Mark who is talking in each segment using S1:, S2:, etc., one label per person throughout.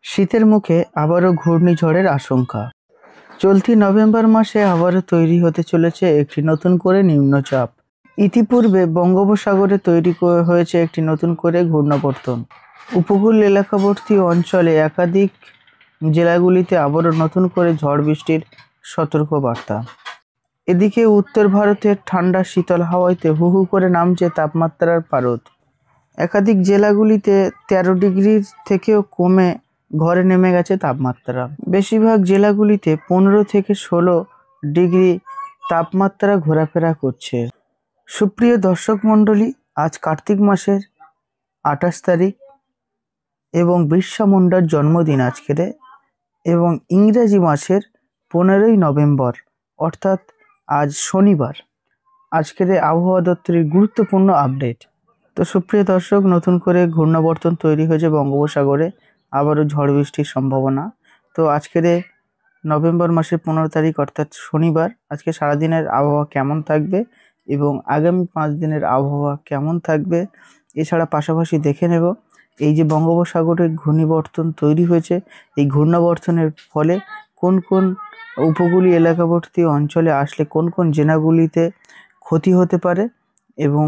S1: শীতের মুখে আবারও ঘূর্ণিঝড়ের আশঙ্কা। চলতি নভেম্বর মাসে আবারও তৈরি হতে চলেছে একটি নতুন করে নিম্নচাপ। ইতিপূর্বে বঙ্গোপসাগরে তৈরি হয়েছে একটি নতুন করে ঘূর্ণাবর্তন। উপকূল এলাকাবর্তী অঞ্চলে একাধিক জেলাগুলিতে আবারও নতুন করে ঝড় বৃষ্টির সতর্কবার্তা। এদিকে উত্তর ভারতের ঠান্ডা শীতল হাওয়াতে হু হু করে নামছে তাপমাত্রার পারদ। একাধিক জেলাগুলিতে 13 ডিগ্রির থেকেও কমে ঘরে নেমে গেছে তাপমাত্রা। বেশিরভাগ জেলাগুলিতে 15 থেকে 16 ডিগ্রি তাপমাত্রা ঘোরাফেরা করছে। সুপ্রিয় দর্শক মণ্ডলী, আজ কার্তিক মাসের 28 তারিখ এবং বিরসা মুন্ডার জন্মদিন আজকের, এবং ইংরেজি মাসের 15ই নভেম্বর অর্থাৎ আজ শনিবার। আজকের আবহাওয়া দপ্তরের গুরুত্বপূর্ণ আপডেট। তো সুপ্রিয় দর্শক, নতুন করে ঘূর্ণাবর্তন তৈরি হয়েছে বঙ্গোপসাগরে, আবারও ঝড় বৃষ্টির সম্ভাবনা। তো আজকের নভেম্বর মাসের 15 তারিখ অর্থাৎ শনিবার, আজকে সারাদিনের আবহাওয়া কেমন থাকবে এবং আগামী 5 দিনের আবহাওয়া কেমন থাকবে, এছাড়া পাশাপাশি দেখে নেব এই যে বঙ্গোপসাগরের ঘূর্ণিবর্তন তৈরি হয়েছে, এই ঘূর্ণাবর্তনের ফলে কোন কোন উপকূলীয় এলাকাবর্তী অঞ্চলে আসলে কোন কোন জেলাগুলিতে ক্ষতি হতে পারে, এবং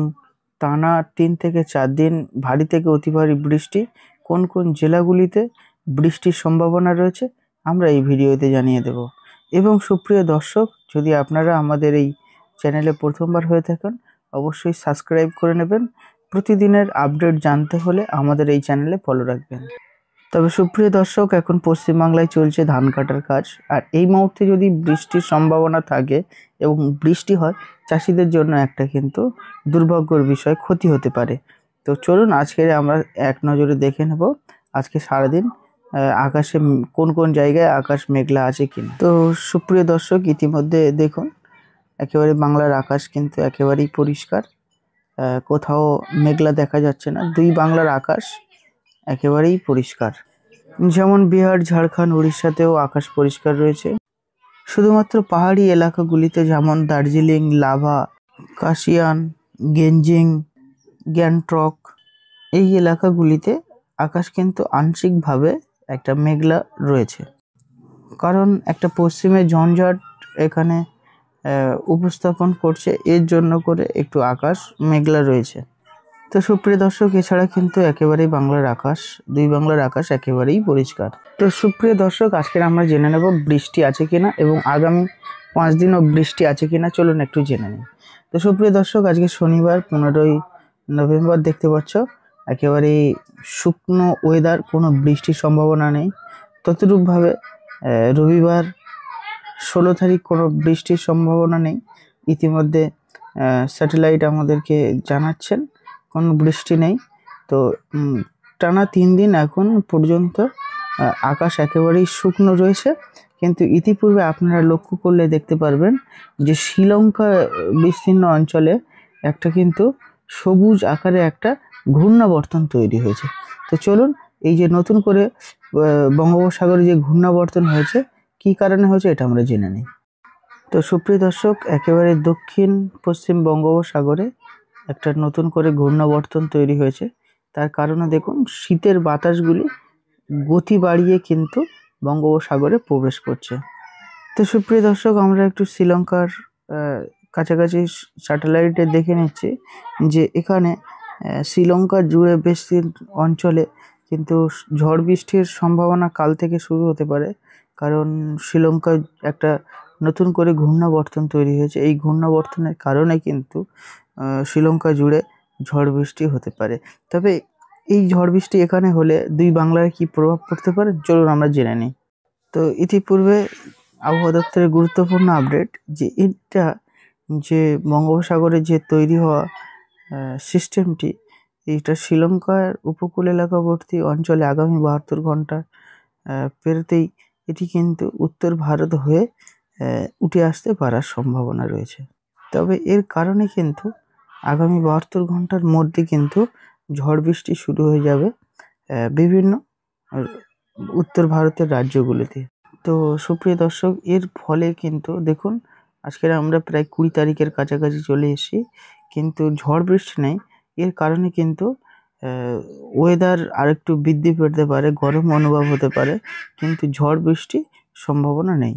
S1: টানা 3 থেকে 4 দিন ভারী থেকে অতি ভারী বৃষ্টি কোন কোন জেলাগুলিতে বৃষ্টির সম্ভাবনা রয়েছে, আমরা এই ভিডিওতে জানিয়ে দেব। এবং সুপ্রিয় দর্শক, যদি আপনারা আমাদের এই চ্যানেলে প্রথমবার হয়ে থাকেন, অবশ্যই সাবস্ক্রাইব করে নেবেন। প্রতিদিনের আপডেট জানতে হলে আমাদের এই চ্যানেলে ফলো রাখবেন। তবে সুপ্রিয় দর্শক, এখন পশ্চিমবাংলায় চলছে ধান কাটার কাজ, আর এই মুহূর্তে যদি বৃষ্টির সম্ভাবনা থাকে এবং বৃষ্টি হয়, চাষিদের জন্য একটা কিন্তু দুর্ভাগ্যের বিষয়, ক্ষতি হতে পারে। তো চলুন আজকে আমরা এক নজরে দেখে নেব আজকে সারাদিন আকাশে কোন কোন জায়গায় আকাশ মেঘলা আছে কিনা। তো সুপ্রিয় দর্শক, ইতিমধ্যে দেখুন একেবারে বাংলার আকাশ কিন্তু একেবারেই পরিষ্কার, কোথাও মেঘলা দেখা যাচ্ছে না। দুই বাংলার আকাশ একেবারেই পরিষ্কার। যেমন বিহার, ঝাড়খণ্ড, উড়িষ্যাতেও আকাশ পরিষ্কার রয়েছে। শুধুমাত্র পাহাড়ি এলাকাগুলিতে যেমন দার্জিলিং, লাভা, কাশিয়ান, গেঞ্জিং, গ্যাংটক, এই এলাকাগুলিতে আকাশ কিন্তু আংশিকভাবে একটা মেঘলা রয়েছে, কারণ একটা পশ্চিমের ঝঞ্ঝাট এখানে উপস্থাপন করছে, এর জন্য করে একটু আকাশ মেঘলা রয়েছে। তো সুপ্রিয় দর্শক, এছাড়া কিন্তু একেবারেই বাংলার আকাশ, দুই বাংলার আকাশ একেবারেই পরিষ্কার। তো সুপ্রিয় দর্শক, আজকে আমরা জেনে নেব বৃষ্টি আছে কিনা এবং আগামী 5 দিনও বৃষ্টি আছে কিনা, চলুন একটু জেনে নিই। তো সুপ্রিয় দর্শক, আজকে শনিবার 15ই নভেম্বর, দেখতে পাচ্ছ একেবারেই শুকনো ওয়েদার, কোনো বৃষ্টির সম্ভাবনা নেই। ততরূপভাবে রবিবার 16 তারিখ কোনো বৃষ্টির সম্ভাবনা নেই। ইতিমধ্যে স্যাটেলাইট আমাদেরকে জানাচ্ছেন কোনো বৃষ্টি নেই। তো টানা 3 দিন এখন পর্যন্ত আকাশ একেবারেই শুকনো রয়েছে। কিন্তু ইতিপূর্বে আপনারা লক্ষ্য করলে দেখতে পারবেন যে শ্রীলঙ্কা বিস্তীর্ণ অঞ্চলে একটা কিন্তু সবুজ আকারে একটা ঘূর্ণাবর্তন তৈরি হয়েছে। তো চলুন এই যে নতুন করে বঙ্গোপসাগরে যে ঘূর্ণাবর্তন হয়েছে, কী কারণে হয়েছে এটা আমরা জেনে নিই। তো সুপ্রিয় দর্শক, একেবারে দক্ষিণ পশ্চিম বঙ্গোপসাগরে একটা নতুন করে ঘূর্ণাবর্তন তৈরি হয়েছে। তার কারণে দেখুন শীতের বাতাসগুলি গতি বাড়িয়ে কিন্তু বঙ্গোপসাগরে প্রবেশ করছে। তো সুপ্রিয় দর্শক, আমরা একটু শ্রীলঙ্কার কাছাকাছি স্যাটেলাইটে দেখে নিচ্ছি যে এখানে শ্রীলঙ্কা জুড়ে বেশি অঞ্চলে কিন্তু ঝড় বৃষ্টির সম্ভাবনা কাল থেকে শুরু হতে পারে, কারণ শ্রীলঙ্কায় একটা নতুন করে ঘূর্ণাবর্তন তৈরি হয়েছে। এই ঘূর্ণাবর্তনের কারণে কিন্তু শ্রীলঙ্কা জুড়ে ঝড় বৃষ্টি হতে পারে। তবে এই ঝড় বৃষ্টি এখানে হলে দুই বাংলায় কি প্রভাব পড়তে পারে, চলুন আমরা জেনে নিই। তো ইতিপূর্বে আবহাওয়া দপ্তরের গুরুত্বপূর্ণ আপডেট যে এটা যে বঙ্গোপসাগরে যে তৈরি হওয়া সিস্টেমটি, এইটা শ্রীলঙ্কার উপকূল এলাকাবর্তী অঞ্চলে আগামী 72 ঘন্টা পেরোতেই এটি কিন্তু উত্তর ভারত হয়ে উঠে আসতে পারার সম্ভাবনা রয়েছে। তবে এর কারণে কিন্তু আগামী 72 ঘন্টার মধ্যে কিন্তু ঝড় বৃষ্টি শুরু হয়ে যাবে বিভিন্ন উত্তর ভারতের রাজ্যগুলিতে। তো সুপ্রিয় দর্শক, এর ফলে কিন্তু দেখুন আজকের আমরা প্রায় 20 তারিখের কাছাকাছি চলে এসেছি, কিন্তু ঝড় বৃষ্টি নেই। এর কারণে কিন্তু ওয়েদার আরেকটু বৃদ্ধি পেতে পারে, গরম অনুভব হতে পারে, কিন্তু ঝড় বৃষ্টি সম্ভাবনা নেই।